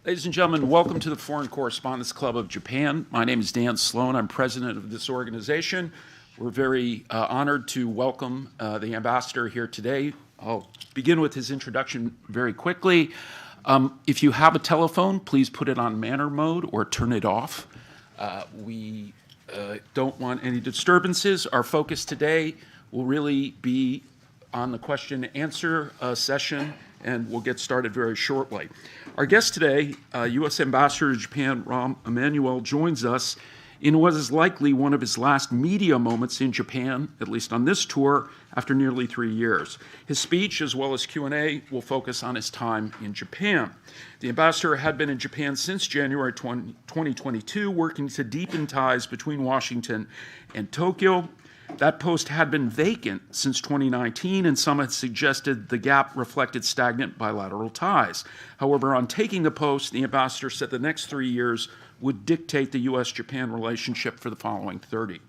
Ladies and gentlemen, welcome to the Foreign Correspondents Club of Japan. My name is Dan Sloan. I'm president of this organization. We're very honored to welcome the ambassador here today. I'll begin with his introduction very quickly. If you have a telephone, please put it on manner mode or turn it off. We don't want any disturbances. Our focus today will really be on the question and answer session, and we'll get started very shortly. Our guest today, U.S. Ambassador to Japan, Rahm Emanuel, joins us in what is likely one of his last media moments in Japan, at least on this tour, after nearly 3 years. His speech, as well as Q&A, will focus on his time in Japan. The ambassador had been in Japan since January 2022, working to deepen ties between Washington and Tokyo. That post had been vacant since 2019, and some had suggested the gap reflected stagnant bilateral ties. However, on taking the post, the ambassador said the next 3 years would dictate the U.S.-Japan relationship for the following 30.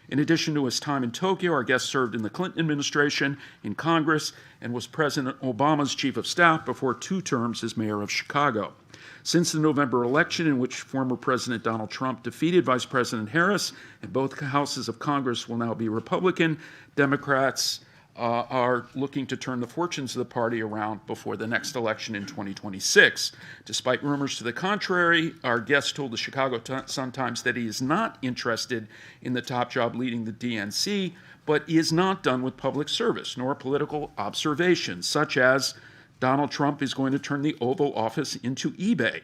In addition to his time in Tokyo, our guest served in the Clinton administration, in Congress, and was President Obama's chief of staff before 2 terms as mayor of Chicago. Since the November election, in which former President Donald Trump defeated Vice President Harris, and both houses of Congress will now be Republican, Democrats are looking to turn the fortunes of the party around before the next election in 2026. Despite rumors to the contrary, our guest told the Chicago Sun-Times that he is not interested in the top job leading the DNC, but he is not done with public service, nor political observations, such as Donald Trump is going to turn the Oval Office into eBay.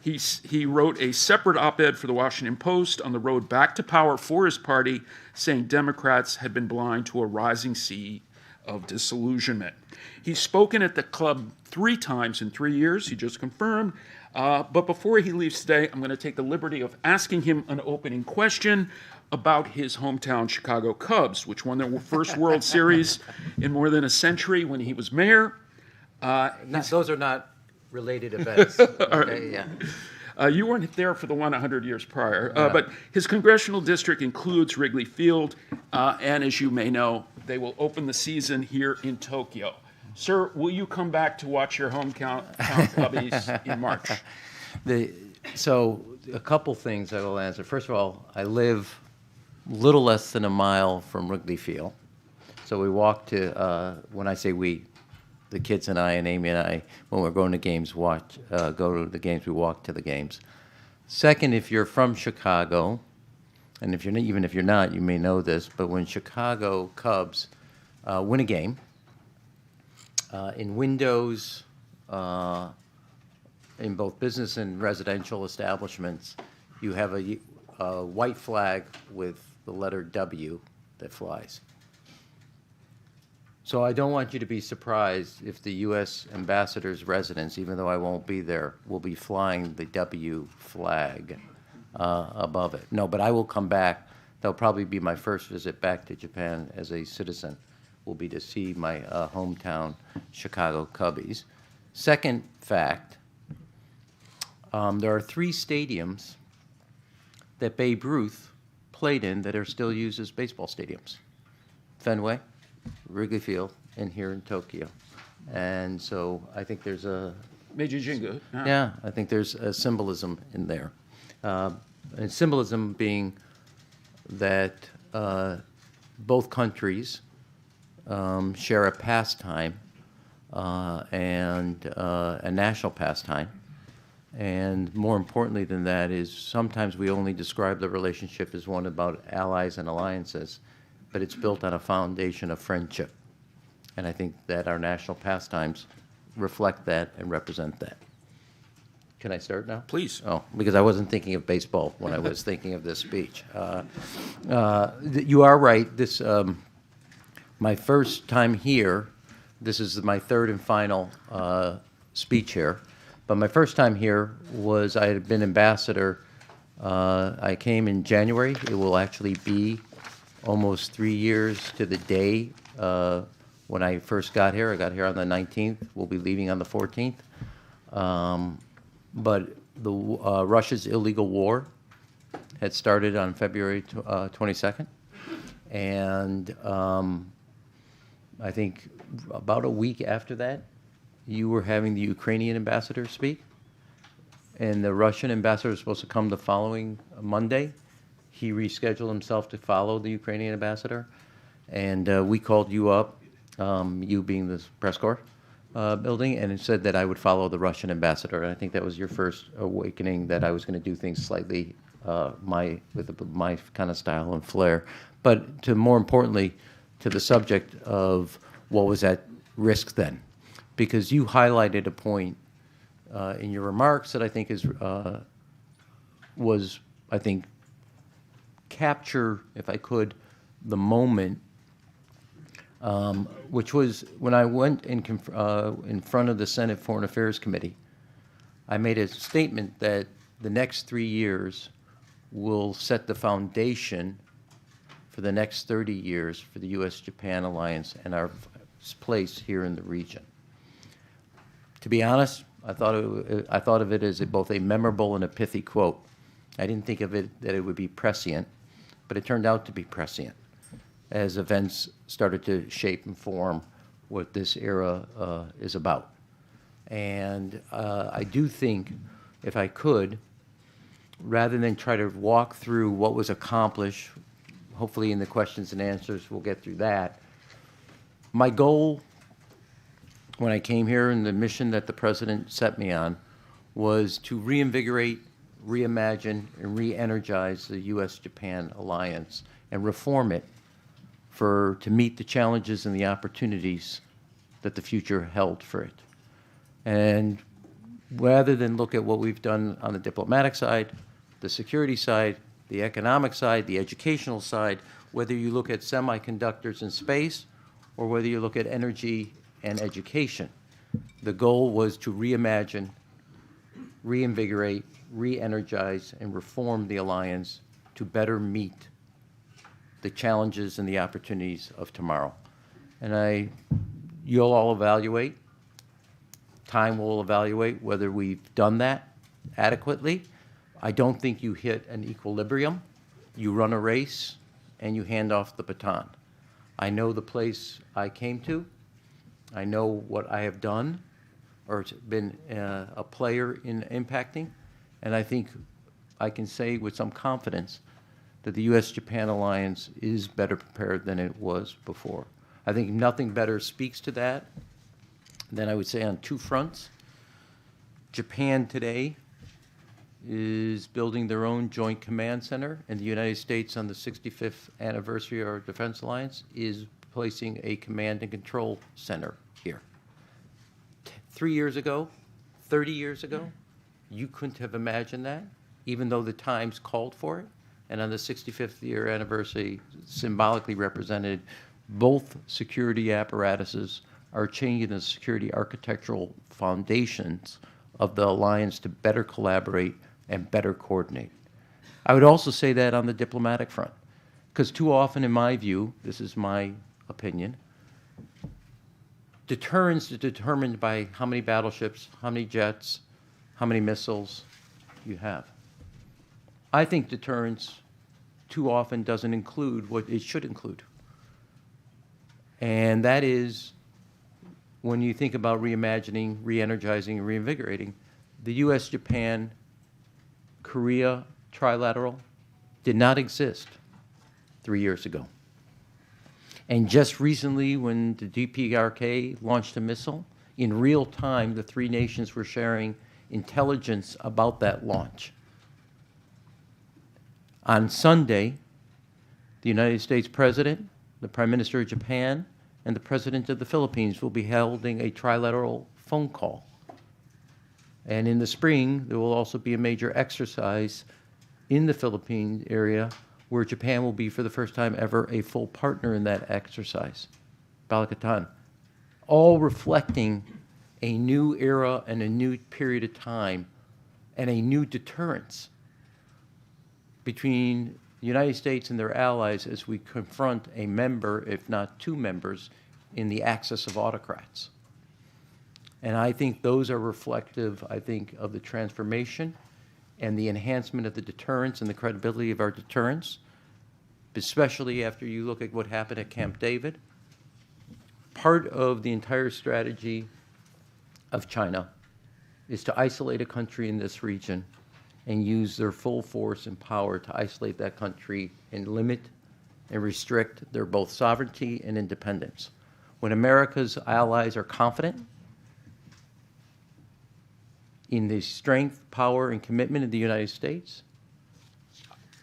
He wrote a separate op-ed for the Washington Post on the road back to power for his party, saying Democrats had been blind to a rising sea of disillusionment. He's spoken at the club 3 times in 3 years, he just confirmed. But before he leaves today, I'm going to take the liberty of asking him an opening question about his hometown Chicago Cubs, which won their first World Series in more than a century when he was mayor. Those are not related events. Okay, yeah. You weren't there for the one 100 years prior, but his congressional district includes Wrigley Field, and as you may know, they will open the season here in Tokyo. Sir, will you come back to watch your hometown Cubbies in March? So a couple things I will answer. First of all, I live a little less than a mile from Wrigley Field. So we walk to, when I say we, the kids and I and Amy and I, when we're going to games, go to the games, we walk to the games. Second, if you're from Chicago, and if you're not, even if you're not, you may know this, but when Chicago Cubs win a game, in windows, in both business and residential establishments, you have a white flag with the letter W that flies. So I don't want you to be surprised if the U.S. ambassador's residence, even though I won't be there, will be flying the W flag above it. No, but I will come back. That'll probably be my first visit back to Japan as a citizen, will be to see my hometown Chicago Cubbies. Second fact, there are 3 stadiums that Babe Ruth played in that are still used as baseball stadiums. Fenway, Wrigley Field, and here in Tokyo. And so I think there's a... Meiji Jingu. Yeah, I think there's a symbolism in there. And symbolism being that both countries share a pastime and a national pastime. And more importantly than that is sometimes we only describe the relationship as one about allies and alliances, but it's built on a foundation of friendship. And I think that our national pastimes reflect that and represent that. Can I start now? Please. Oh, because I wasn't thinking of baseball when I was thinking of this speech. You are right. This, my first time here, this is my 3rd and final speech here, but my first time here was I had been ambassador. I came in January. It will actually be almost 3 years to the day when I first got here. I got here on the 19th. We'll be leaving on the 14th. But Russia's illegal war had started on February 22nd. And I think about a week after that, you were having the Ukrainian ambassador speak. and the Russian ambassador was supposed to come the following Monday. He rescheduled himself to follow the Ukrainian ambassador, and we called you up, you being the press corps building, and it said that I would follow the Russian ambassador. And I think that was your first awakening that I was going to do things slightly with my kind of style and flair. But to more importantly, to the subject of what was at risk then, because you highlighted a point in your remarks that I think was capture, if I could, the moment, which was when I went in front of the Senate Foreign Affairs Committee. I made a statement that the next 3 years will set the foundation for the next 30 years for the U.S.-Japan alliance and our place here in the region. To be honest, I thought of it as both a memorable and a pithy quote. I didn't think of it that it would be prescient, but it turned out to be prescient as events started to shape and form what this era is about. And I do think, if I could, rather than try to walk through what was accomplished, hopefully in the questions and answers we'll get through that, my goal when I came here and the mission that the President set me on was to reinvigorate, reimagine, and re-energize the U.S.-Japan alliance and reform it to meet the challenges and the opportunities that the future held for it. And rather than look at what we've done on the diplomatic side, the security side, the economic side, the educational side, whether you look at semiconductors and space, or whether you look at energy and education, the goal was to reimagine, reinvigorate, re-energize, and reform the alliance to better meet the challenges and the opportunities of tomorrow. And you'll all evaluate, time will evaluate whether we've done that adequately. I don't think you hit an equilibrium. You run a race and you hand off the baton. I know the place I came to. I know what I have done or been a player in impacting. And I think I can say with some confidence that the U.S.-Japan alliance is better prepared than it was before. I think nothing better speaks to that than I would say on two fronts. Japan today is building their own joint command center, and the United States, on the 65th anniversary of our defense alliance, is placing a command and control center here. 3 years ago, 30 years ago, you couldn't have imagined that, even though the times called for it. And on the 65th year anniversary, symbolically represented, both security apparatuses are changing the security architectural foundations of the alliance to better collaborate and better coordinate. I would also say that on the diplomatic front, because too often, in my view, this is my opinion, deterrence is determined by how many battleships, how many jets, how many missiles you have. I think deterrence too often doesn't include what it should include. And that is, when you think about reimagining, re-energizing, and reinvigorating, the U.S., Japan, Korea Trilateral did not exist 3 years ago. And just recently, when the DPRK launched a missile, in real time, the three nations were sharing intelligence about that launch. On Sunday, the United States President, the Prime Minister of Japan, and the President of the Philippines will be holding a trilateral phone call. And in the spring, there will also be a major exercise in the Philippine area where Japan will be, for the first time ever, a full partner in that exercise, Balakatan, all reflecting a new era and a new period of time and a new deterrence between the United States and their allies as we confront a member, if not two members, in the axis of autocrats. And I think those are reflective, I think, of the transformation and the enhancement of the deterrence and the credibility of our deterrence, especially after you look at what happened at Camp David. Part of the entire strategy of China is to isolate a country in this region and use their full force and power to isolate that country and limit and restrict their both sovereignty and independence. When America's allies are confident in the strength, power, and commitment of the United States,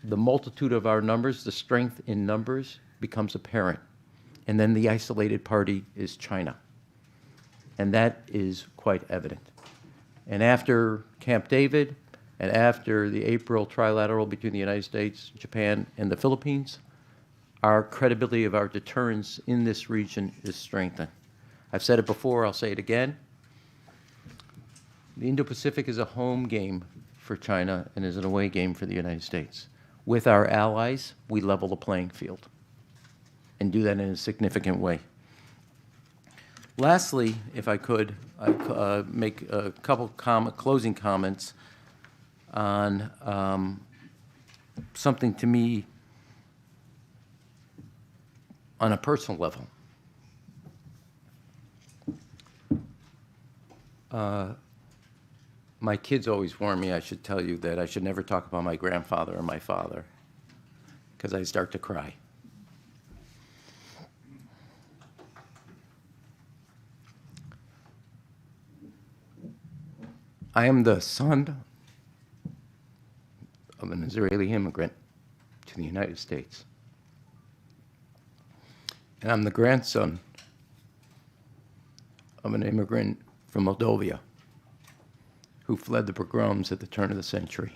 the multitude of our numbers, the strength in numbers becomes apparent. And then the isolated party is China. And that is quite evident. And after Camp David, and after the April Trilateral between the United States, Japan, and the Philippines, our credibility of our deterrence in this region is strengthened. I've said it before, I'll say it again. The Indo-Pacific is a home game for China and is an away game for the United States. With our allies, we level the playing field and do that in a significant way. Lastly, if I could, make a couple closing comments on something to me on a personal level. My kids always warn me I should tell you that I should never talk about my grandfather or my father because I start to cry. I am the son of an Israeli immigrant to the United States. And I'm the grandson of an immigrant from Moldova who fled the pogroms at the turn of the century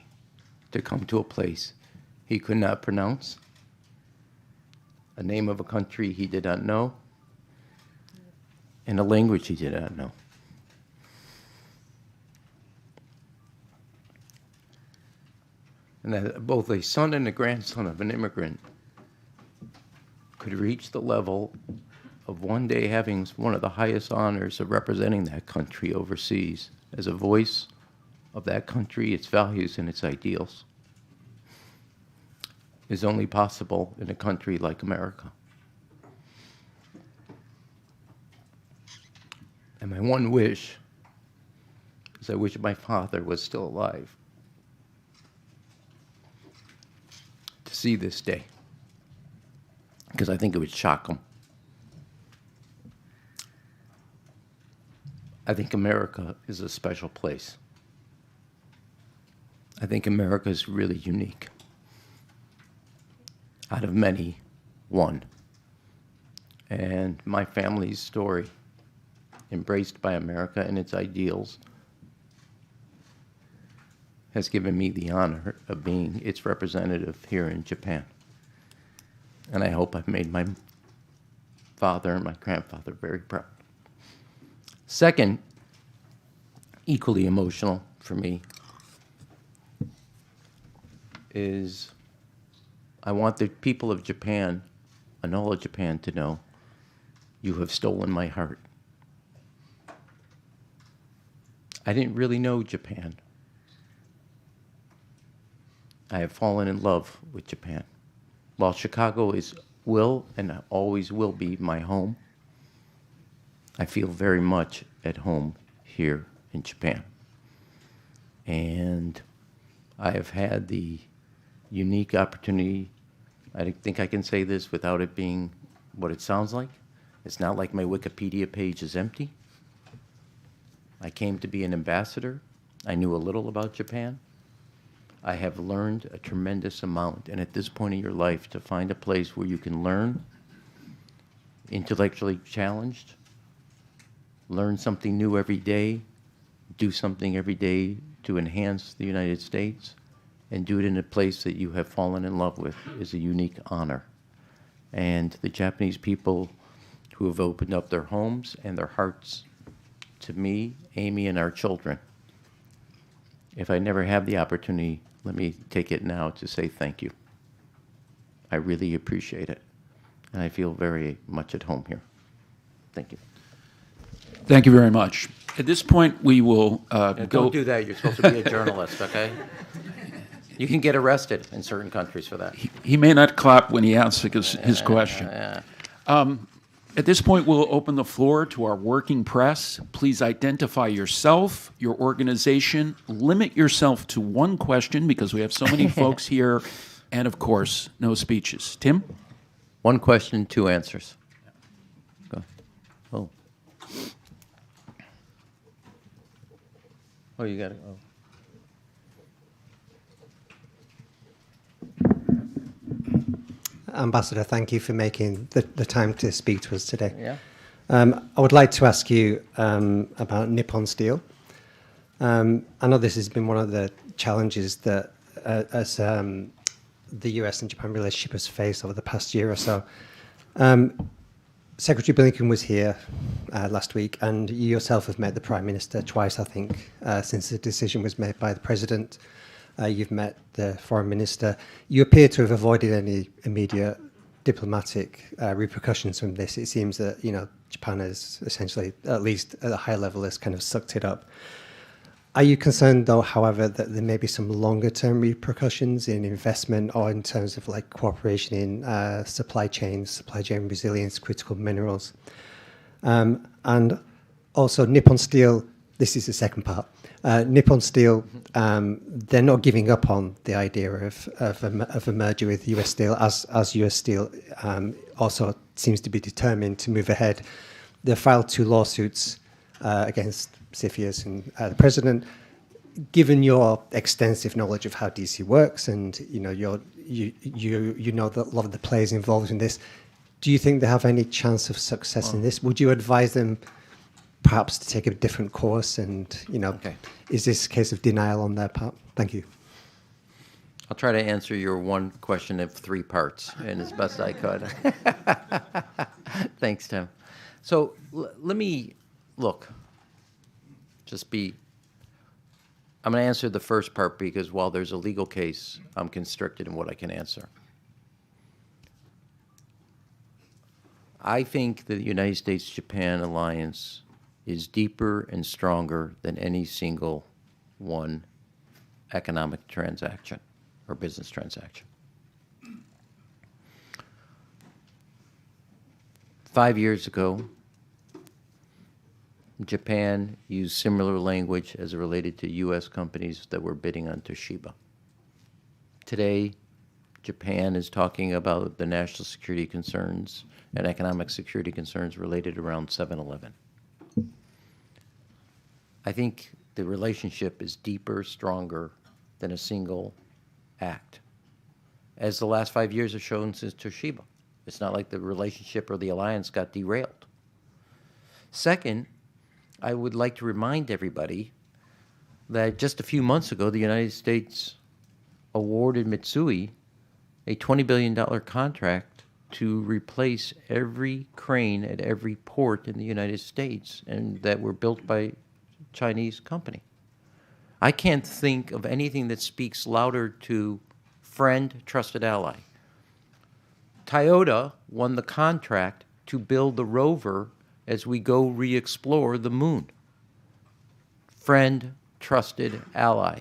to come to a place he could not pronounce, a name of a country he did not know, and a language he did not know. And that both a son and a grandson of an immigrant could reach the level of one day having one of the highest honors of representing that country overseas as a voice of that country, its values, and its ideals is only possible in a country like America. And my one wish is I wish my father was still alive to see this day, because I think it would shock him. I think America is a special place. I think America is really unique. Out of many, one. And my family's story, embraced by America and its ideals, has given me the honor of being its representative here in Japan. And I hope I've made my father and my grandfather very proud. Second, equally emotional for me, is I want the people of Japan and all of Japan to know you have stolen my heart. I didn't really know Japan. I have fallen in love with Japan. While Chicago will and always will be my home, I feel very much at home here in Japan. And I have had the unique opportunity, I think I can say this without it being what it sounds like. It's not like my Wikipedia page is empty. I came to be an ambassador. I knew a little about Japan. I have learned a tremendous amount. And at this point in your life, to find a place where you can learn, intellectually challenged, learn something new every day, do something every day to enhance the United States, and do it in a place that you have fallen in love with is a unique honor. And the Japanese people who have opened up their homes and their hearts to me, Amy, and our children, if I never have the opportunity, let me take it now to say thank you. I really appreciate it. And I feel very much at home here. Thank you. Thank you very much. At this point, we will go. Don't do that. You're supposed to be a journalist, okay? You can get arrested in certain countries for that. He may not clap when he answers his question. Yeah. At this point, we'll open the floor to our working press. Please identify yourself, your organization. Limit yourself to one question because we have so many folks here. And of course, no speeches. Tim? One question, two answers. Go. Oh. Oh, you got it. Oh. Ambassador, thank you for making the time to speak to us today. Yeah. I would like to ask you about Nippon Steel. I know this has been one of the challenges that as the US and Japan relationship has faced over the past year or so. Secretary Blinken was here last week, and you yourself have met the Prime Minister twice, I think, since the decision was made by the President. You've met the Foreign Minister. You appear to have avoided any immediate diplomatic repercussions from this. It seems that, you know, Japan has essentially, at least at a high level, has kind of sucked it up. Are you concerned, though, however, that there may be some longer-term repercussions in investment or in terms of like cooperation in supply chain resilience, critical minerals? And also Nippon Steel, this is the second part. Nippon Steel, they're not giving up on the idea of a merger with US Steel, as US Steel also seems to be determined to move ahead. They filed 2 lawsuits against CFIUS and the President. Given your extensive knowledge of how DC works, and you know you know that a lot of the players involved in this, do you think they have any chance of success in this? Would you advise them perhaps to take a different course? And, you know, Is this a case of denial on their part? Thank you. I'll try to answer your one question in 3 parts, and as best I could. Thanks, Tim. So let me look. I'm going to answer the first part because while there's a legal case, I'm constricted in what I can answer. I think that the United States-Japan alliance is deeper and stronger than any single one economic transaction or business transaction. 5 years ago, Japan used similar language as it related to U.S. companies that were bidding on Toshiba. Today, Japan is talking about the national security concerns and economic security concerns related around 7-Eleven. I think the relationship is deeper, stronger than a single act, as the last 5 years have shown since Toshiba. It's not like the relationship or the alliance got derailed. Second, I would like to remind everybody that just a few months ago, the United States awarded Mitsui a $20 billion contract to replace every crane at every port in the United States, and that were built by Chinese company. I can't think of anything that speaks louder to friend, trusted ally. Toyota won the contract to build the rover as we go re-explore the moon. Friend, trusted ally.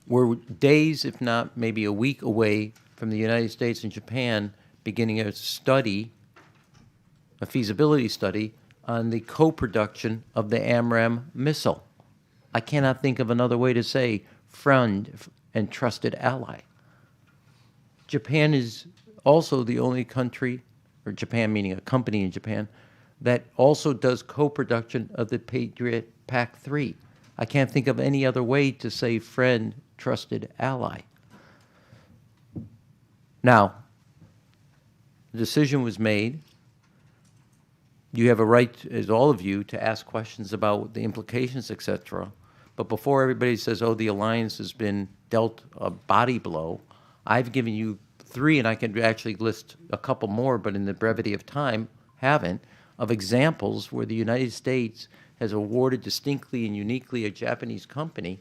We're days, if not maybe a week away from the United States and Japan beginning a study, a feasibility study, on the co-production of the AMRAAM missile. I cannot think of another way to say friend and trusted ally. Japan is also the only country, or Japan meaning a company in Japan, that also does co-production of the Patriot PAC-3. I can't think of any other way to say friend, trusted ally. Now, the decision was made. You have a right, as all of you, to ask questions about the implications, etc. But before everybody says, oh, the alliance has been dealt a body blow, I've given you 3, and I can actually list a couple more, but in the brevity of time, haven't, of examples where the United States has awarded distinctly and uniquely a Japanese company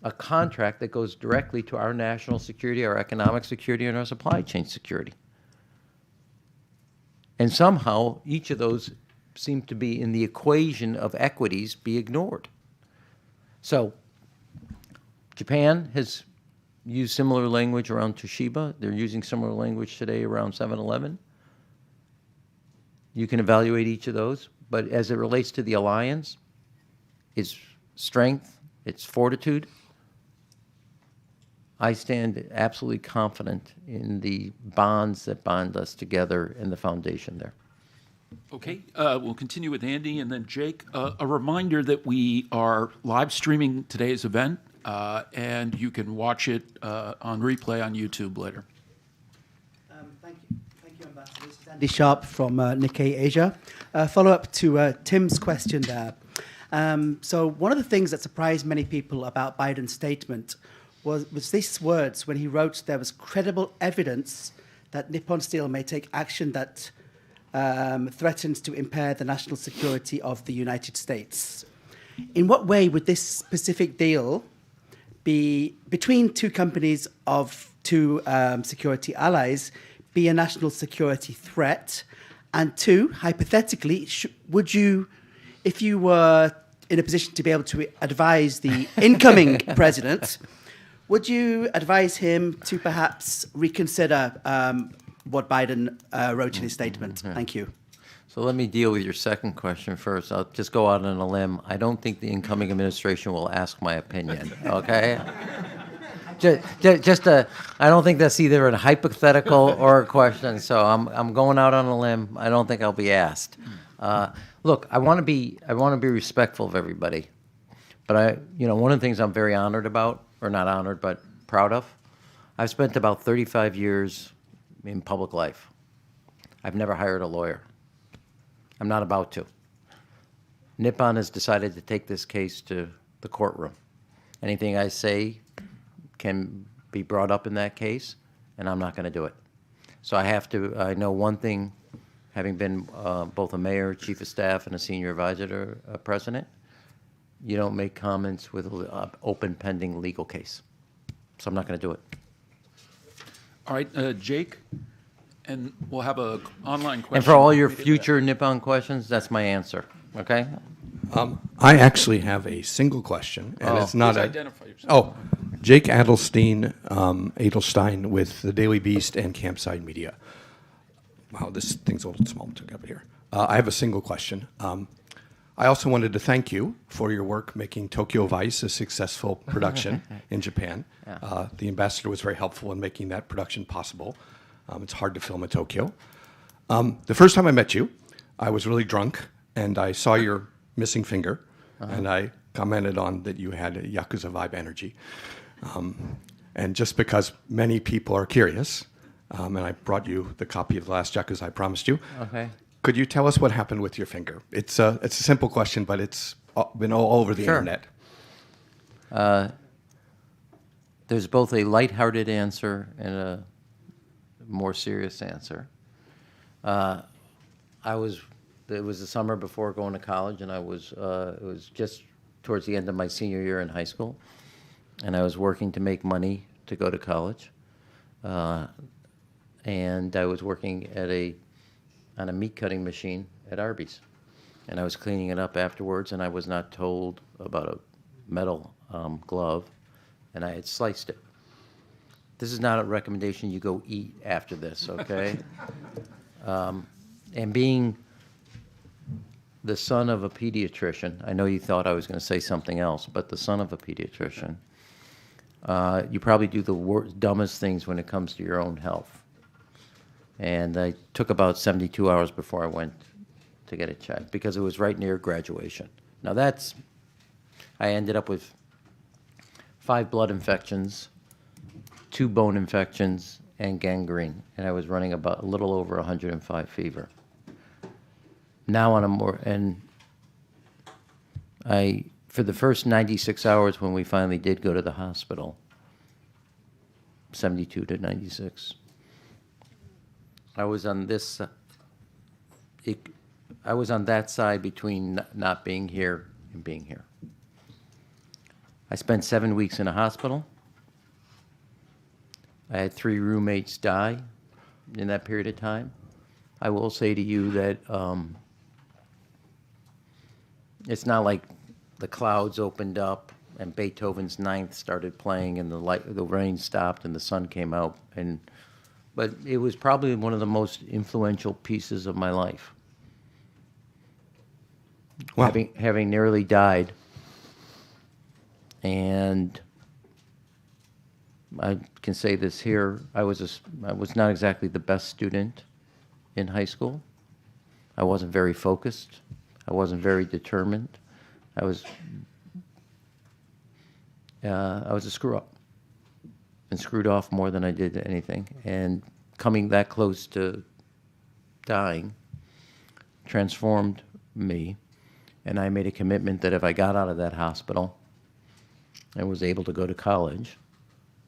a contract that goes directly to our national security, our economic security, and our supply chain security. And somehow, each of those seem to be in the equation of equities be ignored. So, Japan has used similar language around Toshiba. They're using similar language today around 7-Eleven. you can evaluate each of those. But as it relates to the alliance, its strength, its fortitude, I stand absolutely confident in the bonds that bond us together and the foundation there. Okay, we'll continue with Andy and then Jake. A reminder that we are live streaming today's event, and you can watch it on replay on YouTube later. Thank you, Ambassador. This is Andy Sharp from Nikkei Asia. Follow up to Tim's question there. So one of the things that surprised many people about Biden's statement was these words when he wrote there was credible evidence that Nippon Steel may take action that threatens to impair the national security of the United States. In what way would this specific deal be, between two companies of two security allies, be a national security threat? And two, hypothetically, would you, if you were in a position to be able to advise the incoming president, would you advise him to perhaps reconsider what Biden wrote in his statement? Thank you. So let me deal with your second question first. I'll just go out on a limb. I don't think the incoming administration will ask my opinion, okay? I don't think that's either a hypothetical or a question, so I'm going out on a limb. I don't think I'll be asked. Look, I want to be respectful of everybody, but one of the things I'm very honored about, or not honored, but proud of, I've spent about 35 years in public life. I've never hired a lawyer. I'm not about to. Nippon has decided to take this case to the courtroom. Anything I say can be brought up in that case, and I'm not going to do it. So I know one thing, having been both a mayor, chief of staff, and a senior advisor to a president, you don't make comments with an open pending legal case. So I'm not going to do it. All right, Jake, and we'll have an online question. And for all your future Nippon questions, that's my answer, okay? I actually have a single question, and it's not Please a... identify yourself. Oh, Jake Adelstein with the Daily Beast and Campside Media. Wow, this thing's a little small to get up here. I have a single question. I also wanted to thank you for your work making Tokyo Vice a successful production in Japan. Yeah. The ambassador was very helpful in making that production possible. It's hard to film in Tokyo. The first time I met you, I was really drunk, and I saw your missing finger, and I commented on that you had a Yakuza vibe energy. And just because many people are curious, and I brought you the copy of The Last Yakuza I promised you. Okay. Could you tell us what happened with your finger? It's a simple question, but it's been all over the Sure. internet. There's both a lighthearted answer and a more serious answer. It was the summer before going to college, and it was just towards the end of my senior year in high school, and I was working to make money to go to college, and I was working on a meat cutting machine at Arby's, and I was cleaning it up afterwards, and I was not told about a metal glove, and I had sliced it. This is not a recommendation you go eat after this, okay? And being the son of a pediatrician, I know you thought I was going to say something else, but the son of a pediatrician, you probably do the dumbest things when it comes to your own health. And I took about 72 hours before I went to get it checked because it was right near graduation. Now I ended up with 5 blood infections, 2 bone infections, and gangrene, and I was running about a little over 105 fever. Now for the first 96 hours when we finally did go to the hospital, 72 to 96, I was on that side between not being here and being here. I spent 7 weeks in a hospital. I had 3 roommates die in that period of time. I will say to you that it's not like the clouds opened up and Beethoven's Ninth started playing and the rain stopped and the sun came out. But it was probably one of the most influential pieces of my life. Wow. having nearly died. And I can say this here, I was not exactly the best student in high school. I wasn't very focused. I wasn't very determined. I was a screw-up and screwed off more than I did anything. And coming that close to dying transformed me, and I made a commitment that if I got out of that hospital and was able to go to college,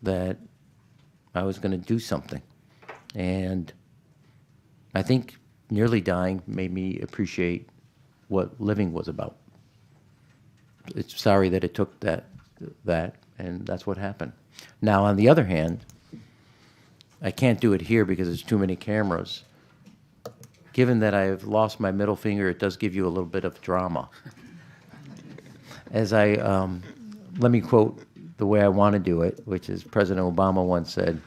that I was going to do something. And I think nearly dying made me appreciate what living was about. It's sorry that it took that, and that's what happened. Now, on the other hand, I can't do it here because there's too many cameras. Given that I have lost my middle finger, it does give you a little bit of drama. As let me quote the way I want to do it, which is President Obama once said,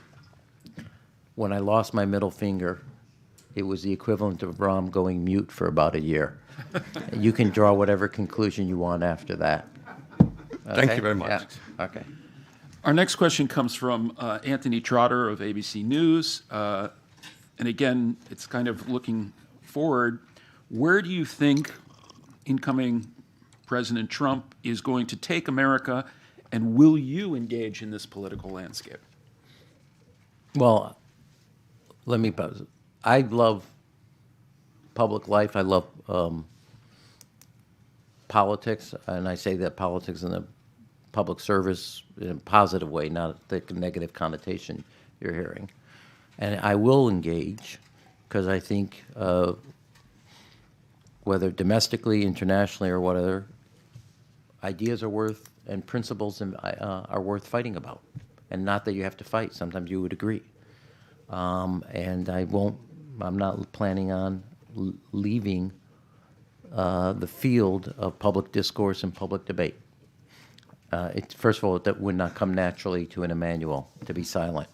"When I lost my middle finger, it was the equivalent of Rahm going mute for about a year." You can draw whatever conclusion you want after that. Thank Okay? you very much. Yeah. Okay. Our next question comes from Anthony Trotter of ABC News. And again, it's kind of looking forward. Where do you think incoming President Trump is going to take America, and will you engage in this political landscape? Well, let me pause. I love public life. I love politics, and I say that politics in a public service in a positive way, not the negative connotation you're hearing. And I will engage because I think whether domestically, internationally, or whatever, ideas are worth and principles are worth fighting about. And not that you have to fight. Sometimes you would agree. And I'm not planning on leaving the field of public discourse and public debate. First of all, that would not come naturally to an Emanuel to be silent.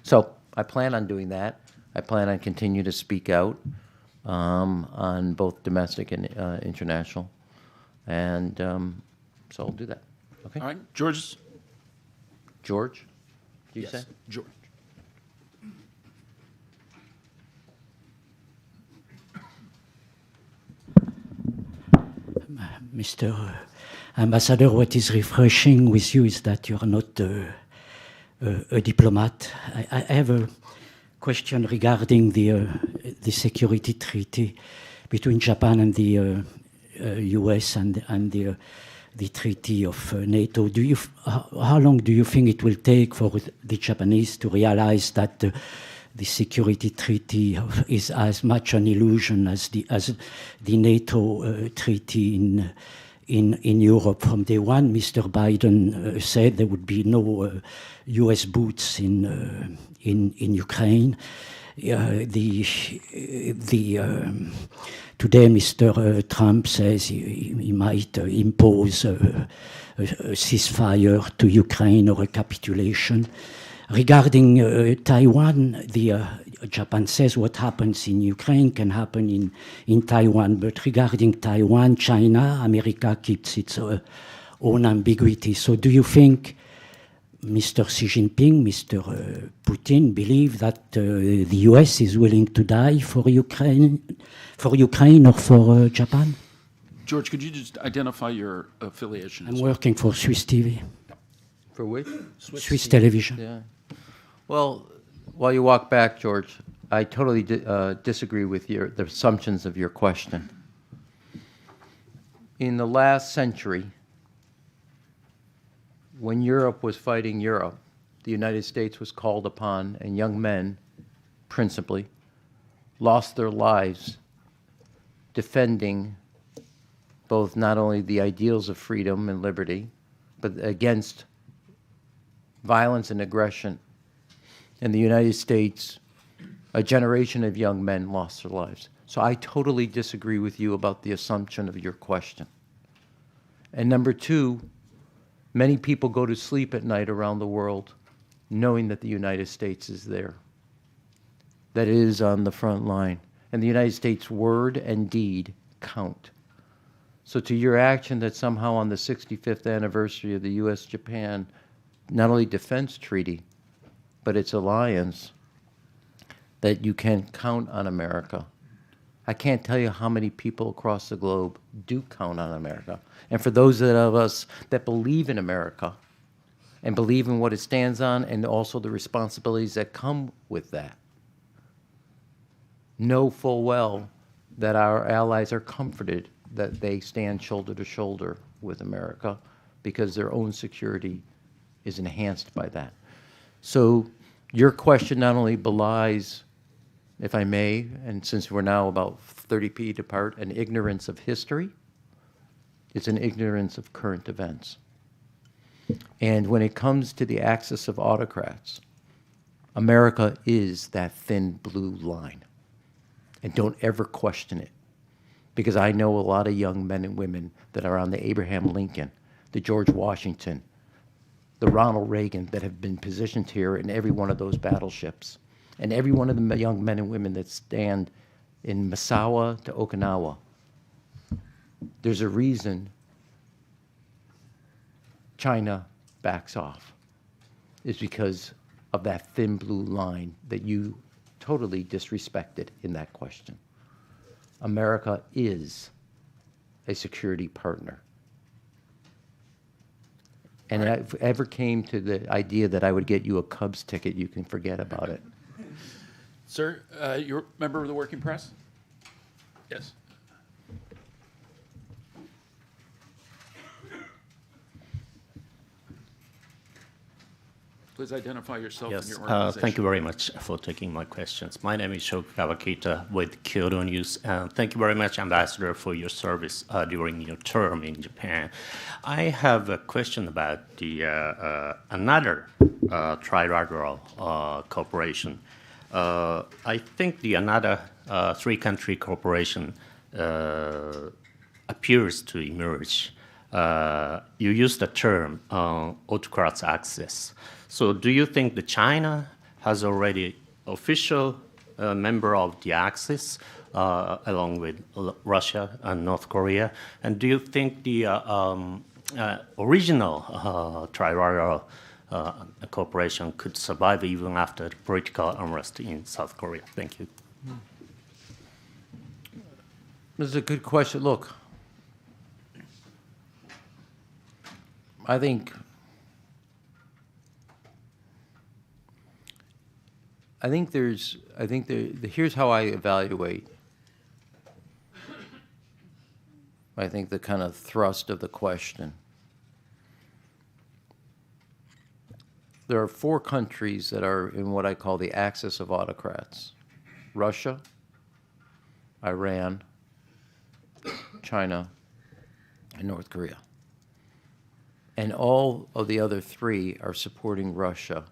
So I plan on doing that. I plan on continue to speak out on both domestic and international. And so I'll do that. Okay? All right, George? George, do you say? George. Mr. Ambassador, what is refreshing with you is that you are not a diplomat. I have a question regarding the security treaty between Japan and the US and the treaty of NATO. How long do you think it will take for the Japanese to realize that the security treaty is as much an illusion as the NATO treaty in Europe? From day one, Mr. Biden said there would be no U.S. boots in Ukraine. Today, Mr. Trump says he might impose a ceasefire to Ukraine or a capitulation. Regarding Taiwan, Japan says what happens in Ukraine can happen in Taiwan. But regarding Taiwan, China, America keeps its own ambiguity. So do you think Mr. Xi Jinping, Mr. Putin believe that the US is willing to die for Ukraine or for Japan? George, could you just identify your affiliation? I'm working for Swiss TV, For which? Swiss television. Yeah. Well, while you walk back, George, I totally disagree with the assumptions of your question. In the last century, when Europe was fighting Europe, the United States was called upon, and young men, principally, lost their lives defending both not only the ideals of freedom and liberty, but against violence and aggression. In the United States, a generation of young men lost their lives. So I totally disagree with you about the assumption of your question. And number two, many people go to sleep at night around the world knowing that the United States is there, that it is on the front line. And the United States' word and deed count. So to your action that somehow on the 65th anniversary of the U.S.-Japan, not only defense treaty, but its alliance, that you can count on America. I can't tell you how many people across the globe do count on America. And for those of us that believe in America and believe in what it stands on and also the responsibilities that come with that, know full well that our allies are comforted that they stand shoulder to shoulder with America because their own security is enhanced by that. So your question not only belies, if I may, and since we're now about 30 feet apart, an ignorance of history, it's an ignorance of current events. And when it comes to the axis of autocrats, America is that thin blue line. And don't ever question it. Because I know a lot of young men and women that are on the Abraham Lincoln, the George Washington, the Ronald Reagan that have been positioned here in every one of those battleships. And every one of the young men and women that stand in Misawa to Okinawa. There's a reason China backs off. It's because of that thin blue line that you totally disrespected in that question. America is a security partner. And if it ever came to the idea that I would get you a Cubs ticket, you can forget about it. Sir, you're a member of the working press? Yes. Please identify yourself and Yes, your organization. thank you very much for taking my questions. My name is Shoku Kawakita with Kyoto News. Thank you very much, Ambassador, for your service during your term in Japan. I have a question about the another trilateral cooperation. I think the another three-country cooperation appears to emerge. You used the term autocrats access. So do you think that China has already official member of the Axis along with Russia and North Korea? And do you think the original trilateral cooperation could survive even after the political unrest in South Korea? Thank you. This is a good question. Look, I think here's how I evaluate, I think, the kind of thrust of the question. There are four countries that are in what I call the axis of autocrats: Russia, Iran, China, and North Korea. And all of the other three are supporting Russia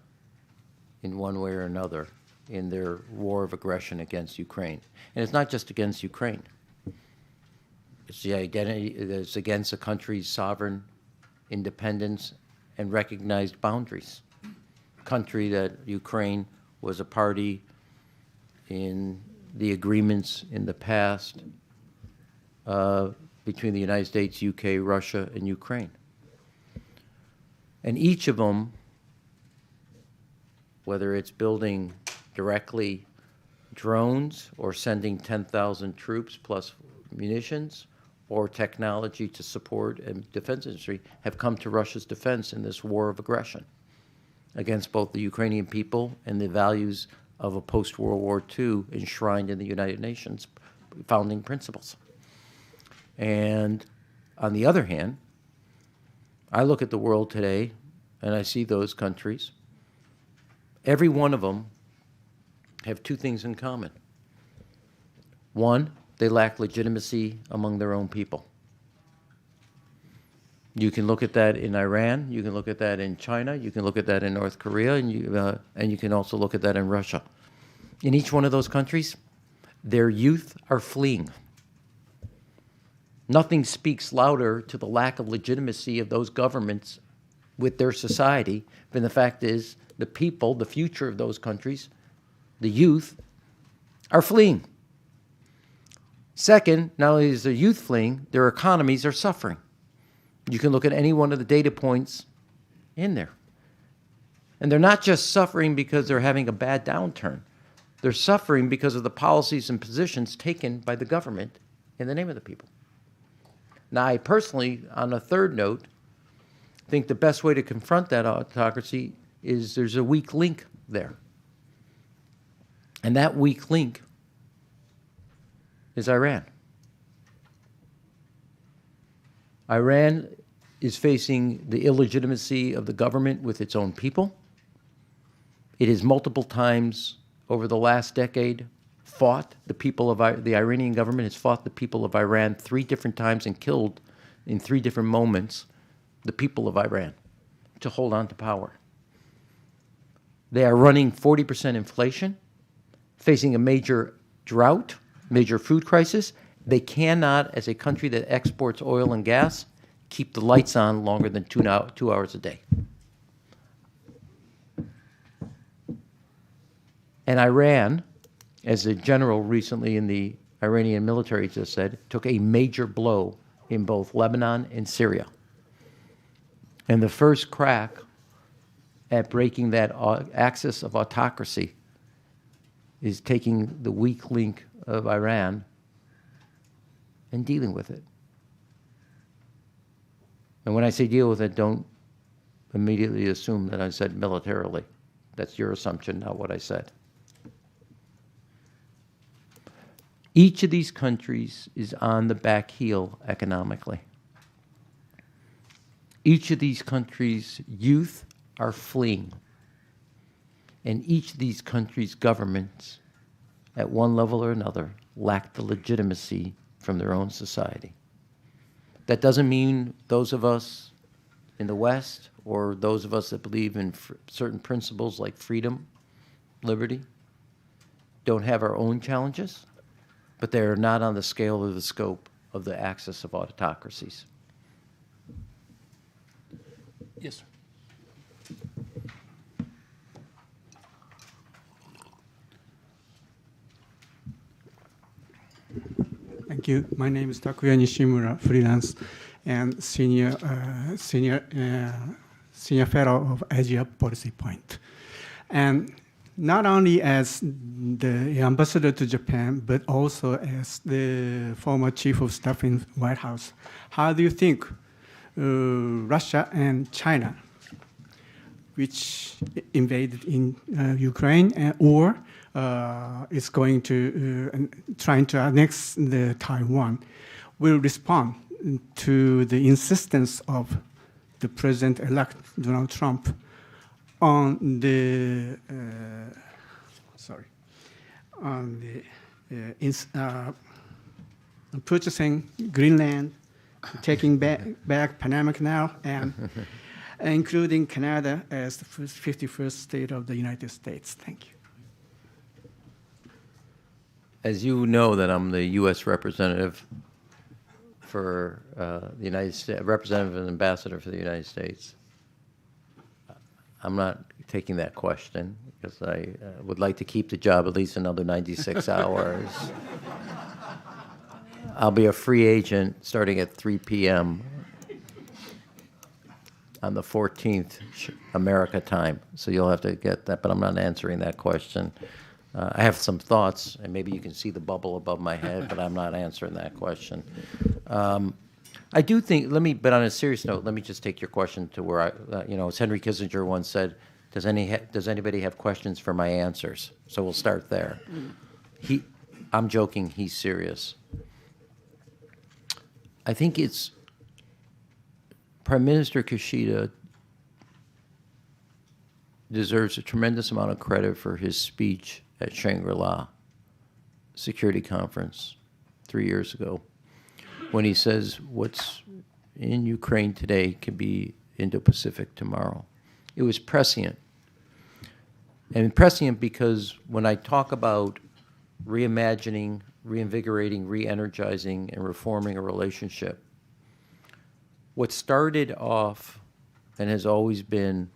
in one way or another in their war of aggression against Ukraine. And it's not just against Ukraine. It's the identity, it's against a country's sovereign independence and recognized boundaries. Country that Ukraine was a party in the agreements in the past between the United States, UK, Russia, and Ukraine. And each of them, whether it's building directly drones or sending 10,000 troops plus munitions or technology to support a defense industry, have come to Russia's defense in this war of aggression against both the Ukrainian people and the values of a post-World War II enshrined in the United Nations founding principles. And on the other hand, I look at the world today and I see those countries. Every one of them have two things in common. One, they lack legitimacy among their own people. You can look at that in Iran, you can look at that in China, you can look at that in North Korea, and you can also look at that in Russia. In each one of those countries, their youth are fleeing. Nothing speaks louder to the lack of legitimacy of those governments with their society than the fact is the people, the future of those countries, the youth, are fleeing. Second, not only is the youth fleeing, their economies are suffering. You can look at any one of the data points in there. And they're not just suffering because they're having a bad downturn. They're suffering because of the policies and positions taken by the government in the name of the people. Now, I personally, on a third note, think the best way to confront that autocracy is there's a weak link there. And that weak link is Iran. Iran is facing the illegitimacy of the government with its own people. It has multiple times over the last decade fought the people of the Iranian government has fought the people of Iran 3 different times and killed in 3 different moments the people of Iran to hold on to power. They are running 40% inflation, facing a major drought, major food crisis. They cannot, as a country that exports oil and gas, keep the lights on longer than 2 hours a day. And Iran, as a general recently in the Iranian military just said, took a major blow in both Lebanon and Syria. And the first crack at breaking that axis of autocracy is taking the weak link of Iran and dealing with it. And when I say deal with it, don't immediately assume that I said militarily. That's your assumption, not what I said. Each of these countries is on the back heel economically. Each of these countries' youth are fleeing. And each of these countries' governments, at one level or another, lack the legitimacy from their own society. That doesn't mean those of us in the West or those of us that believe in certain principles like freedom, liberty, don't have our own challenges, but they are not on the scale or the scope of the axis of autocracies. Yes, sir. Thank you. My name is Takuya Nishimura, freelance and senior fellow of Asia Policy Point. And not only as the ambassador to Japan, but also as the former chief of staff in White House, how do you think Russia and China, which invaded in Ukraine, or is going to trying to annex the Taiwan, will respond to the insistence of the president-elect Donald Trump on the purchasing Greenland, taking back Panama Canal, and including Canada as the 51st state of the United States. Thank you. As you know, that I'm the U.S. representative for the United States, representative and ambassador for the United States. I'm not taking that question because I would like to keep the job at least another 96 hours. I'll be a free agent starting at 3 p.m. on the 14th America time, so you'll have to get that, but I'm not answering that question. I have some thoughts, and maybe you can see the bubble above my head, but I'm not answering that question. I do think, but on a serious note, let me just take your question to where as Henry Kissinger once said, does anybody have questions for my answers? So we'll start there. I'm joking, he's serious. I think it's Prime Minister Kishida deserves a tremendous amount of credit for his speech at Shangri-La Security Conference 3 years ago, when he says what's in Ukraine today can be Indo-Pacific tomorrow. It was prescient. And prescient because when I talk about reimagining, reinvigorating, re-energizing, and reforming a relationship, what started off and has always been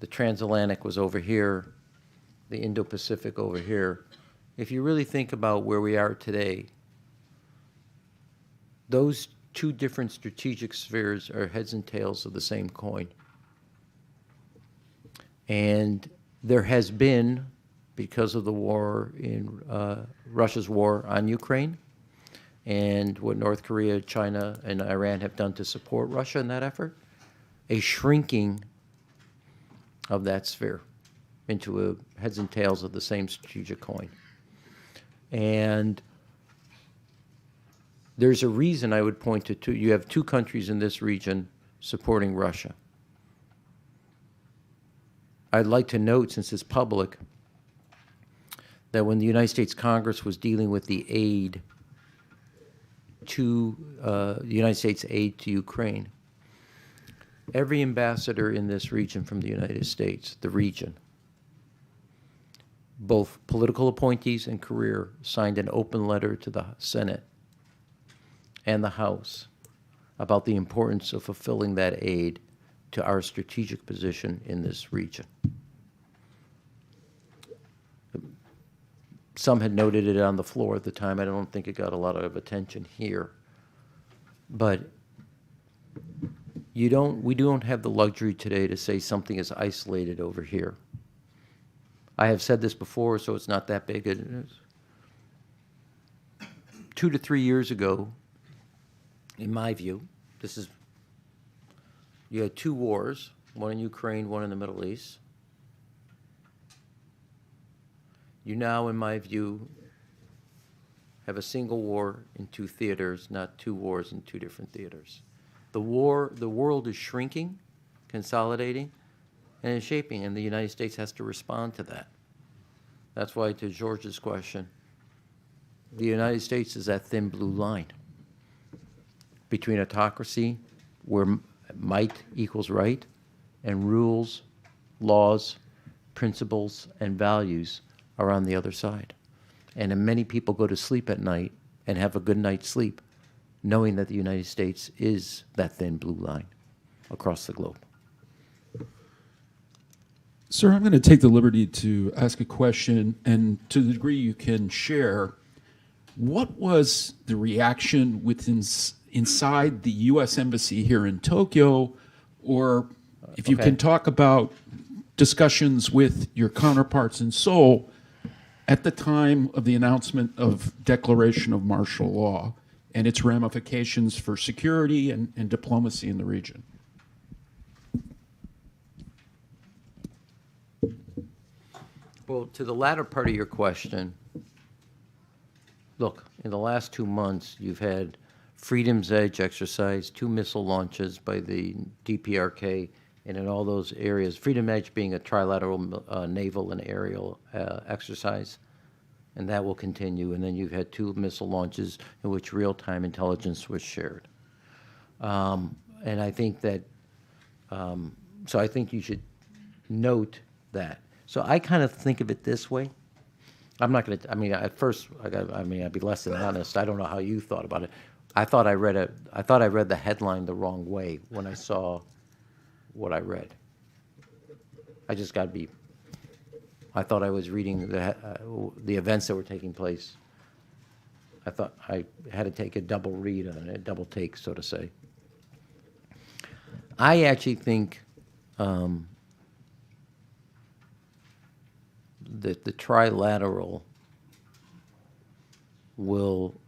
the transatlantic was over here, the Indo-Pacific over here. If you really think about where we are today, those two different strategic spheres are heads and tails of the same coin. And there has been, because of the war in Russia's war on Ukraine, and what North Korea, China, and Iran have done to support Russia in that effort, a shrinking of that sphere into a heads and tails of the same strategic coin. And there's a reason I would point to two. You have two countries in this region supporting Russia. I'd like to note, since it's public, that when the United States Congress was dealing with the aid to the United States aid to Ukraine, every ambassador in this region from the United States, the region, both political appointees and career, signed an open letter to the Senate and the House about the importance of fulfilling that aid to our strategic position in this region. Some had noted it on the floor at the time. I don't think it got a lot of attention here. But we don't have the luxury today to say something is isolated over here. I have said this before, so it's not that big. 2 to 3 years ago, in my view, you had two wars, one in Ukraine, one in the Middle East. You now, in my view, have a single war in two theaters, not two wars in two different theaters. The world is shrinking, consolidating, and is shaping, and the United States has to respond to that. That's why, to George's question, the United States is that thin blue line between autocracy, where might equals right, and rules, laws, principles, and values are on the other side. And many people go to sleep at night and have a good night's sleep knowing that the United States is that thin blue line across the globe. Sir, I'm going to take the liberty to ask a question, and to the degree you can share, what was the reaction inside the U.S. Embassy here in Tokyo, or if you can talk about discussions with your counterparts in Seoul at the time of the announcement of declaration of martial law and its ramifications for security and diplomacy in the region? Well, to the latter part of your question, look, in the last 2 months, you've had Freedom's Edge exercise, 2 missile launches by the DPRK, and in all those areas, Freedom Edge being a trilateral naval and aerial exercise, and that will continue. And then you've had 2 missile launches in which real-time intelligence was shared. And I think that, so I think you should note that. So I kind of think of it this way. I'm not going to, I mean, at first, I'd be less than honest. I don't know how you thought about it. I thought I read the headline the wrong way when I saw what I read. I just got to be, I thought I was reading the events that were taking place. I thought I had to take a double read on it, a double take, so to say. I actually think that the trilateral will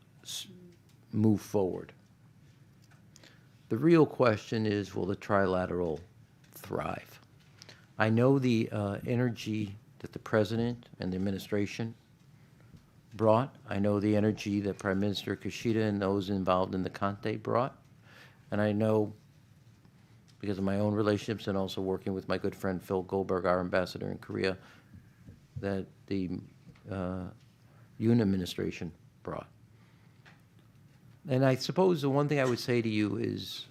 move forward. The real question is, will the trilateral thrive? I know the energy that the president and the administration brought. I know the energy that Prime Minister Kishida and those involved in the Conte brought. And I know, because of my own relationships and also working with my good friend Phil Goldberg, our ambassador in Korea, that the Yoon administration brought. And I suppose the one thing I would say to you is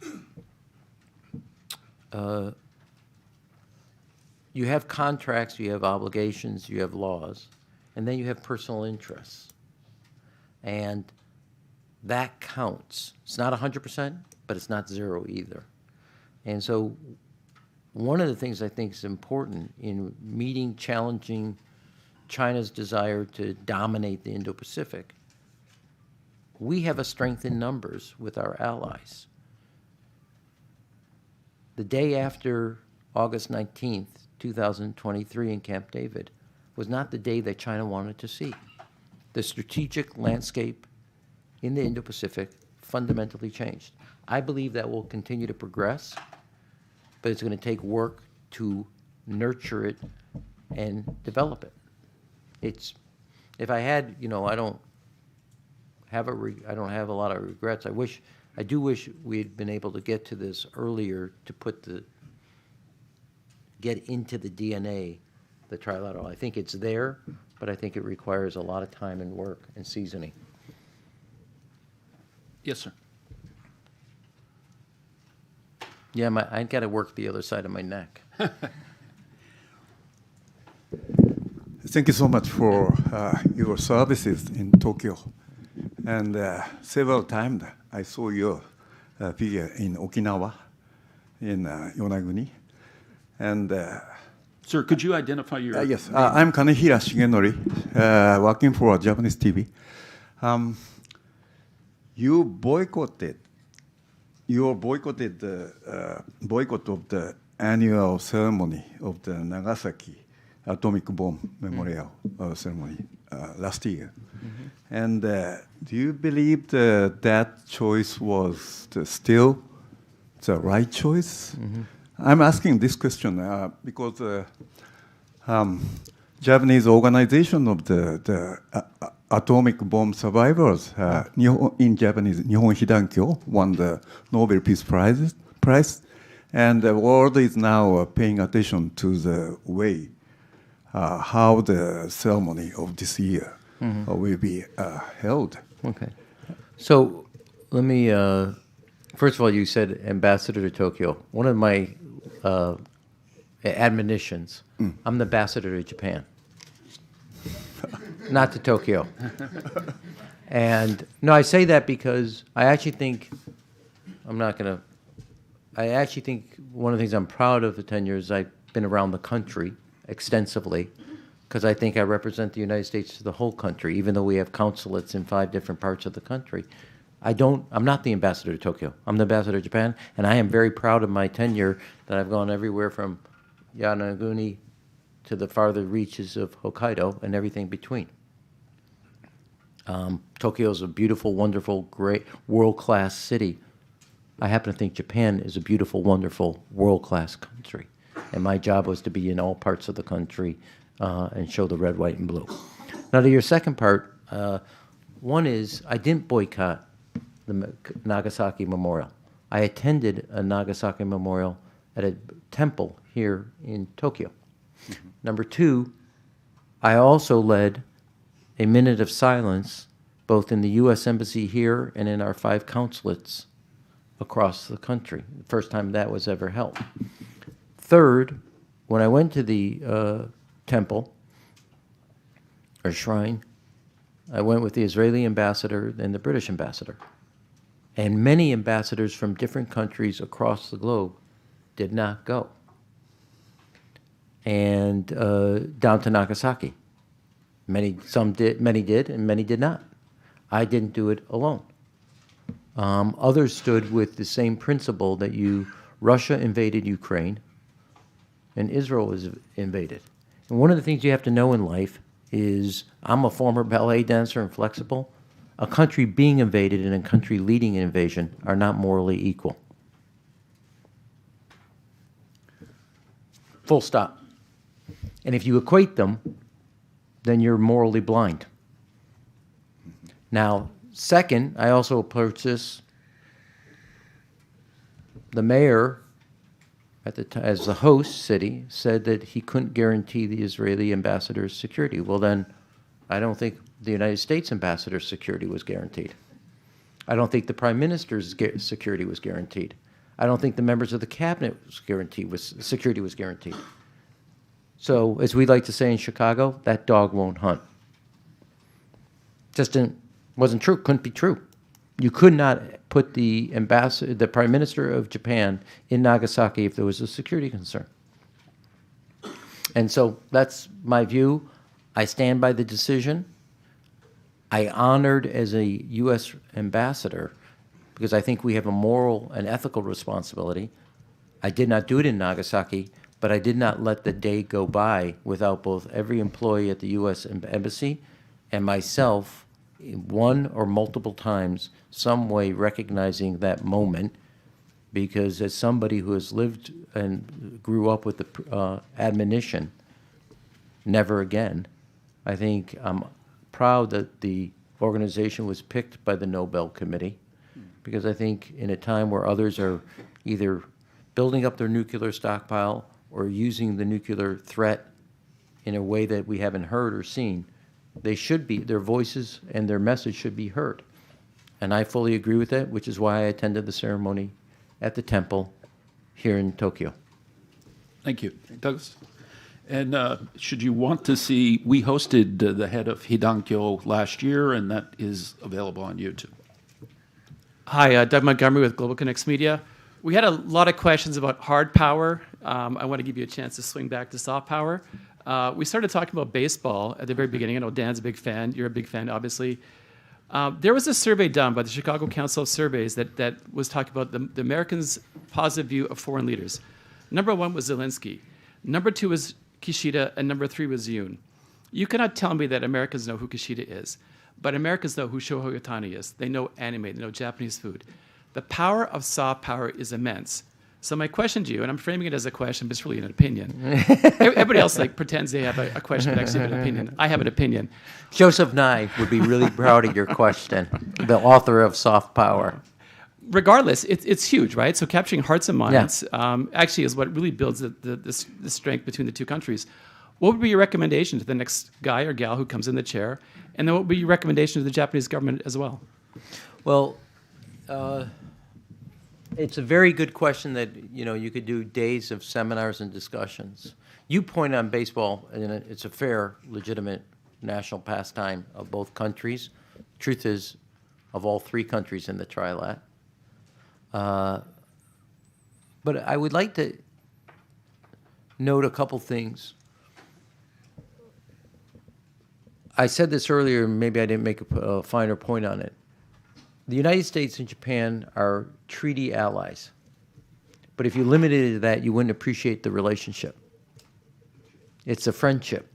you have contracts, you have obligations, you have laws, and then you have personal interests. And that counts. It's not 100%, but it's not zero either. And so one of the things I think is important in meeting, challenging China's desire to dominate the Indo-Pacific, We have a strength in numbers with our allies. The day after August 19th, 2023 in Camp David was not the day that China wanted to see. The strategic landscape in the Indo-Pacific fundamentally changed. I believe that will continue to progress, but it's going to take work to nurture it and develop it. It's, if I had, you know, I don't have a lot of regrets. I do wish we had been able to get to this earlier to get into the DNA, the trilateral. I think it's there, but I think it requires a lot of time and work and seasoning. Yes, sir. Yeah, I got to work the other side of my neck. Thank you so much for your services in Tokyo. And several times I saw your figure in Okinawa, in Yonaguni. And Sir, could you identify your... yes, I'm Kanehira Shigenori, working for Japanese TV. You boycotted the boycott of the annual ceremony of the Nagasaki atomic bomb memorial ceremony last year. Mm-hmm. And do you believe that choice was still the right choice? Mm-hmm. I'm asking this question because Japanese organization of the atomic bomb survivors, in Japanese, Nihon Hidankyo, won the Nobel Peace Prize, and the world is now paying attention to the way how the ceremony of this year will be held. Okay. So let me, first of all, you said ambassador to Tokyo. One of my admonitions, I'm the ambassador to Japan. Not to Tokyo. And no, I say that because I actually think, I actually think one of the things I'm proud of the 10 years I've been around the country extensively, because I think I represent the United States to the whole country, even though we have consulates in 5 different parts of the country. I'm not the ambassador to Tokyo. I'm the ambassador to Japan, and I am very proud of my tenure that I've gone everywhere from Yanaguni to the farther reaches of Hokkaido and everything between. Tokyo is a beautiful, wonderful, great, world-class city. I happen to think Japan is a beautiful, wonderful, world-class country. And my job was to be in all parts of the country and show the red, white, and blue. Now, to your second part, one is I didn't boycott the Nagasaki Memorial. I attended a Nagasaki Memorial at a temple here in Tokyo. Mm-hmm. Number 2, I also led a minute of silence both in the U.S. Embassy here and in our 5 consulates across the country. The first time that was ever held. Third, when I went to the temple or shrine, I went with the Israeli ambassador and the British ambassador. And many ambassadors from different countries across the globe did not go. And down to Nagasaki. Some did, many did, and many did not. I didn't do it alone. Others stood with the same principle that Russia invaded Ukraine and Israel was invaded. And one of the things you have to know in life is, I'm a former ballet dancer and flexible. A country being invaded and a country leading an invasion are not morally equal. Full stop. And if you equate them, then you're morally blind. Now, second, I also approached this. The mayor, at the time, as the host city, said that he couldn't guarantee the Israeli ambassador's security. Well, then, I don't think the United States ambassador's security was guaranteed. I don't think the prime minister's security was guaranteed. I don't think the members of the cabinet security was guaranteed. So, as we like to say in Chicago, that dog won't hunt. Just wasn't true, couldn't be true. You could not put the prime minister of Japan in Nagasaki if there was a security concern. And so that's my view. I stand by the decision. I honored as a U.S. ambassador because I think we have a moral and ethical responsibility. I did not do it in Nagasaki, but I did not let the day go by without both every employee at the U.S. Embassy and myself, one or multiple times, some way recognizing that moment, because as somebody who has lived and grew up with the admonition, never again, I think I'm proud that the organization was picked by the Nobel Committee, because I think in a time where others are either building up their nuclear stockpile or using the nuclear threat in a way that we haven't heard or seen, they should be, their voices and their message should be heard. And I fully agree with that, which is why I attended the ceremony at the temple here in Tokyo. Thank you. Douglas? And should you want to see, we hosted the head of Hidankyo last year, and that is available on YouTube. Hi, Doug Montgomery with Global Connects Media. We had a lot of questions about hard power. I want to give you a chance to swing back to soft power. We started talking about baseball at the very beginning. I know Dan's a big fan. You're a big fan, obviously. There was a survey done by the Chicago Council of Surveys that was talking about the Americans' positive view of foreign leaders. Number 1 was Zelensky. Number 2 was Kishida, and number 3 was Yoon. You cannot tell me that Americans know who Kishida is, but Americans know who Shohei Ohtani is. They know anime, they know Japanese food. The power of soft power is immense. So my question to you, and I'm framing it as a question, but it's really an opinion. Everybody else pretends they have a question, but actually have an opinion. I have an opinion. Joseph Nye would be really proud of your question, the author of Soft Power. Regardless, it's huge, right? So capturing hearts and minds actually is what really builds the strength between the two countries. What would be your recommendation to the next guy or gal who comes in the chair? And then what would be your recommendation to the Japanese government as well? Well, it's a very good question that, you could do days of seminars and discussions. You point on baseball, and it's a fair, legitimate national pastime of both countries. Truth is, of all 3 countries in the Trilat. But I would like to note a couple things. I said this earlier, maybe I didn't make a finer point on it. The United States and Japan are treaty allies. But if you limited it to that, you wouldn't appreciate the relationship. It's a friendship.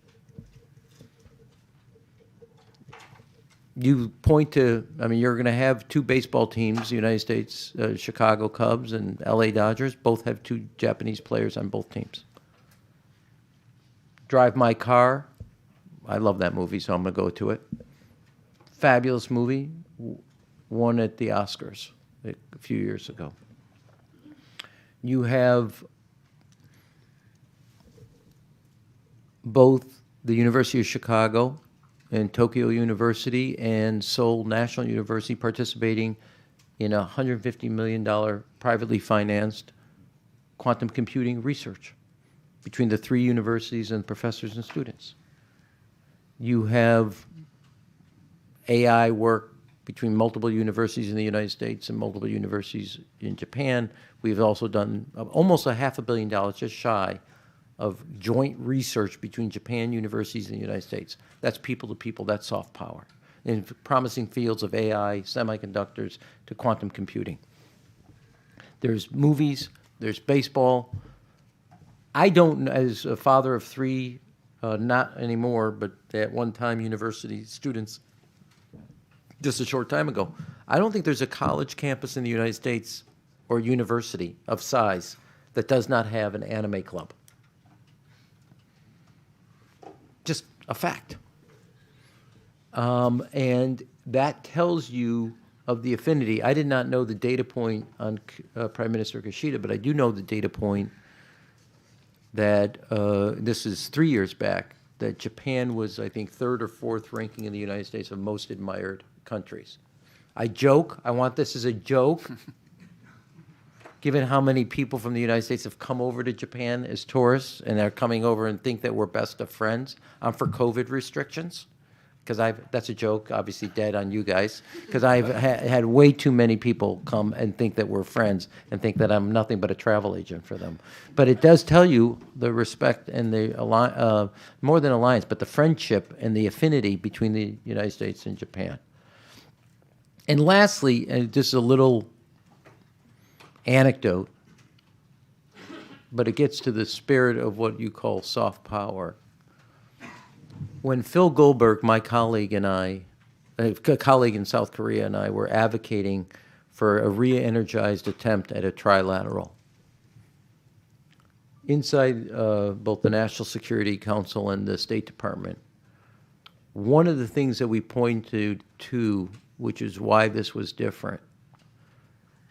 You point to, you're going to have 2 baseball teams, the United States, Chicago Cubs and LA Dodgers, both have 2 Japanese players on both teams. Drive My Car, I love that movie, so I'm going to go to it. Fabulous movie, won at the Oscars a few years ago. You have both the University of Chicago and Tokyo University and Seoul National University participating in a $150 million privately financed quantum computing research between the 3 universities and professors and students. You have AI work between multiple universities in the United States and multiple universities in Japan. We've also done almost $500 million, just shy, of joint research between Japan universities and the United States. That's people to people, that's soft power. In promising fields of AI, semiconductors, to quantum computing. There's movies, there's baseball. I don't, as a father of 3, not anymore, but at one time university students, just a short time ago, I don't think there's a college campus in the United States or university of size that does not have an anime club. Just a fact. And that tells you of the affinity. I did not know the data point on Prime Minister Kishida, but I do know the data point that this is 3 years back, that Japan was, I think, 3rd or 4th ranking in the United States of most admired countries. I joke, I want this as a joke, given how many people from the United States have come over to Japan as tourists and are coming over and think that we're best of friends. I'm for COVID restrictions. because that's a joke, obviously dead on you guys, because I've had way too many people come and think that we're friends and think that I'm nothing but a travel agent for them. But it does tell you the respect and the more than alliance, but the friendship and the affinity between the United States and Japan. And lastly, and just a little anecdote, but it gets to the spirit of what you call soft power. When Phil Goldberg, my colleague, and I, a colleague in South Korea, and I were advocating for a re-energized attempt at a trilateral, inside both the National Security Council and the State Department, one of the things that we pointed to, which is why this was different,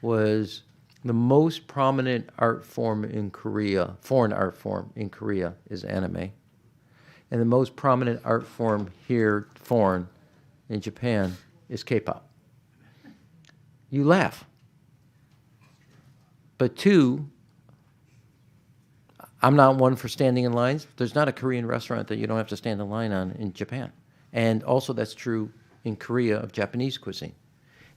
was the most prominent art form in Korea, foreign art form in Korea, is anime. And the most prominent art form here, foreign, in Japan, is K-pop. You laugh. But two, I'm not one for standing in lines. There's not a Korean restaurant that you don't have to stand in line on in Japan. And also that's true in Korea of Japanese cuisine.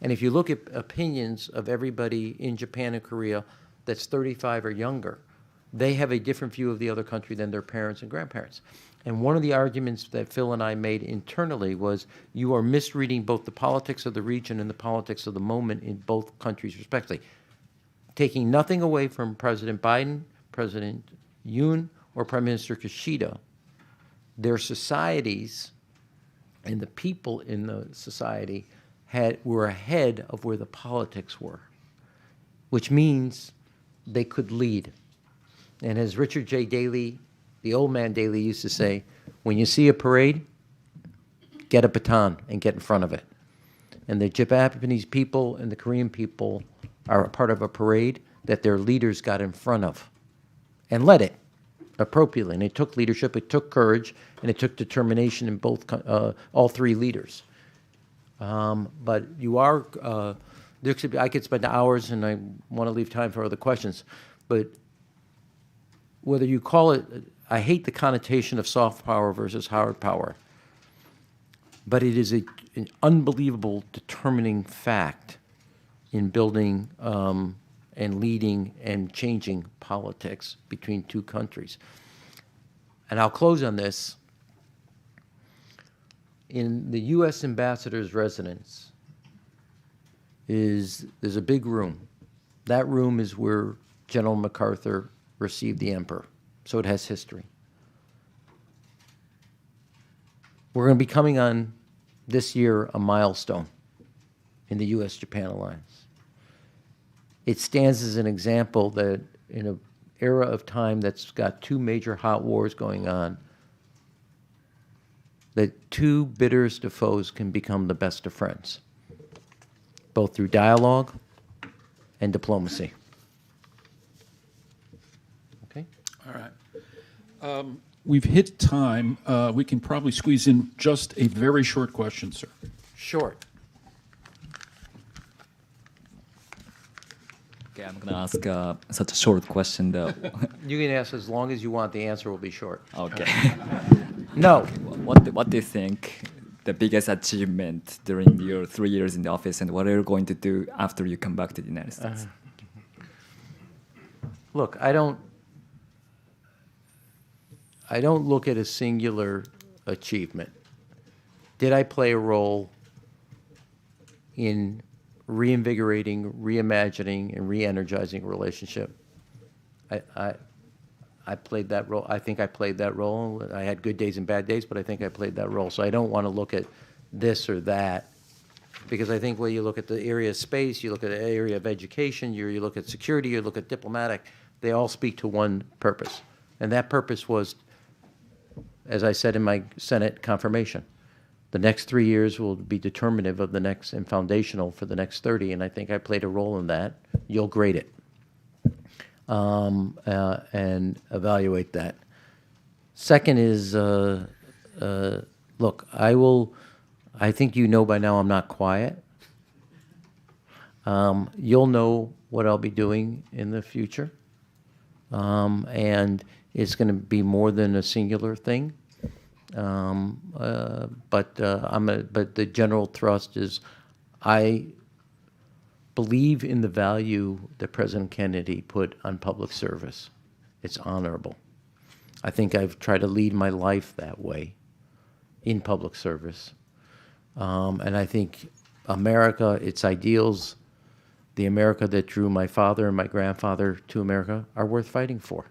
And if you look at opinions of everybody in Japan and Korea that's 35 or younger, they have a different view of the other country than their parents and grandparents. And one of the arguments that Phil and I made internally was you are misreading both the politics of the region and the politics of the moment in both countries respectively. Taking nothing away from President Biden, President Yoon, or Prime Minister Kishida, their societies and the people in the society were ahead of where the politics were, which means they could lead. And as Richard J. Daley, the old man Daley, used to say, when you see a parade, get a baton and get in front of it. And the Japanese people and the Korean people are a part of a parade that their leaders got in front of and led it appropriately. And it took leadership, it took courage, and it took determination in both, all three leaders. But you are, I could spend hours, and I want to leave time for other questions, but whether you call it, I hate the connotation of soft power versus hard power, but it is an unbelievable determining fact in building and leading and changing politics between two countries. And I'll close on this. In the U.S. ambassador's residence there's a big room. That room is where General MacArthur received the emperor, so it has history. We're going to be coming on this year a milestone in the U.S.-Japan alliance. It stands as an example that in an era of time that's got two major hot wars going on, that two bitterest of foes can become the best of friends, both through dialogue and diplomacy. Okay? All right. We've hit time. We can probably squeeze in just a very short question, sir. Short. Okay, I'm going to ask such a short question, though. You can ask as long as you want. The answer will be short. Okay. No. What do you think the biggest achievement during your 3 years in the office, and what are you going to do after you come back to the United States? Look, I don't look at a singular achievement. Did I play a role in reinvigorating, reimagining, and re-energizing a relationship? I played that role. I think I played that role. I had good days and bad days, but I think I played that role. So I don't want to look at this or that, because I think when you look at the area of space, you look at the area of education, you look at security, you look at diplomatic, they all speak to one purpose. And that purpose was, as I said in my Senate confirmation, the next 3 years will be determinative of the next and foundational for the next 30, and I think I played a role in that. You'll grade it and evaluate that. Second is, look, I think you know by now I'm not quiet. You'll know what I'll be doing in the future, and it's going to be more than a singular thing. But the general thrust is, I believe in the value that President Kennedy put on public service. It's honorable. I think I've tried to lead my life that way, in public service. And I think America, its ideals, the America that drew my father and my grandfather to America, are worth fighting for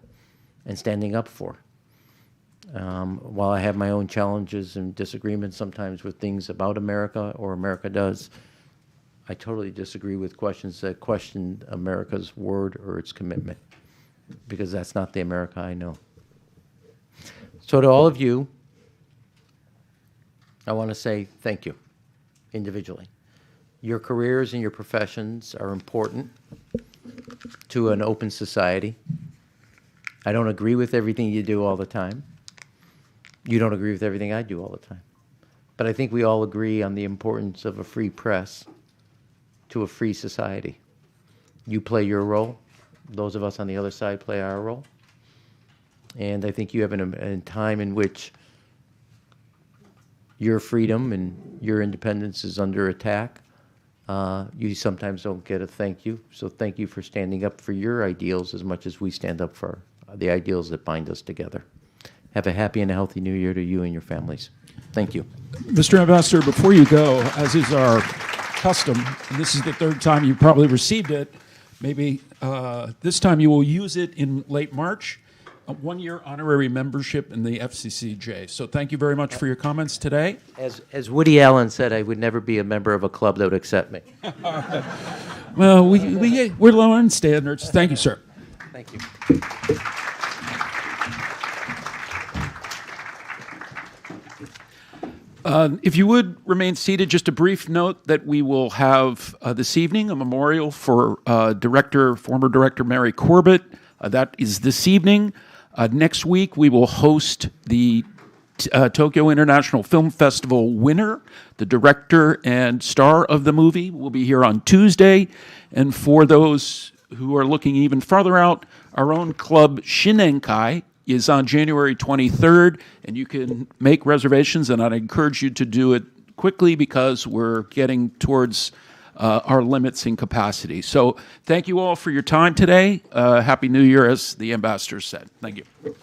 and standing up for. While I have my own challenges and disagreements sometimes with things about America or America does, I totally disagree with questions that question America's word or its commitment, because that's not the America I know. So to all of you, I want to say thank you individually. Your careers and your professions are important to an open society. I don't agree with everything you do all the time. You don't agree with everything I do all the time. But I think we all agree on the importance of a free press to a free society. You play your role. Those of us on the other side play our role. And I think you have a time in which your freedom and your independence is under attack. You sometimes don't get a thank you. So thank you for standing up for your ideals as much as we stand up for the ideals that bind us together. Have a happy and a healthy new year to you and your families. Thank you. Mr. Ambassador, before you go, as is our custom, and this is the third time you probably received it, maybe this time you will use it in late March, a one-year honorary membership in the FCCJ. So thank you very much for your comments today. As Woody Allen said, I would never be a member of a club that would accept me. Well, we're lowering standards. Thank you, sir. Thank you. If you would remain seated, just a brief note that we will have this evening a memorial for former Director Mary Corbett. That is this evening. Next week, we will host the Tokyo International Film Festival winner, the director and star of the movie, will be here on Tuesday. And for those who are looking even farther out, our own club Shinenkai is on January 23rd, and you can make reservations, and I'd encourage you to do it quickly because we're getting towards our limits in capacity. So thank you all for your time today. Happy New Year, as the ambassador said. Thank you.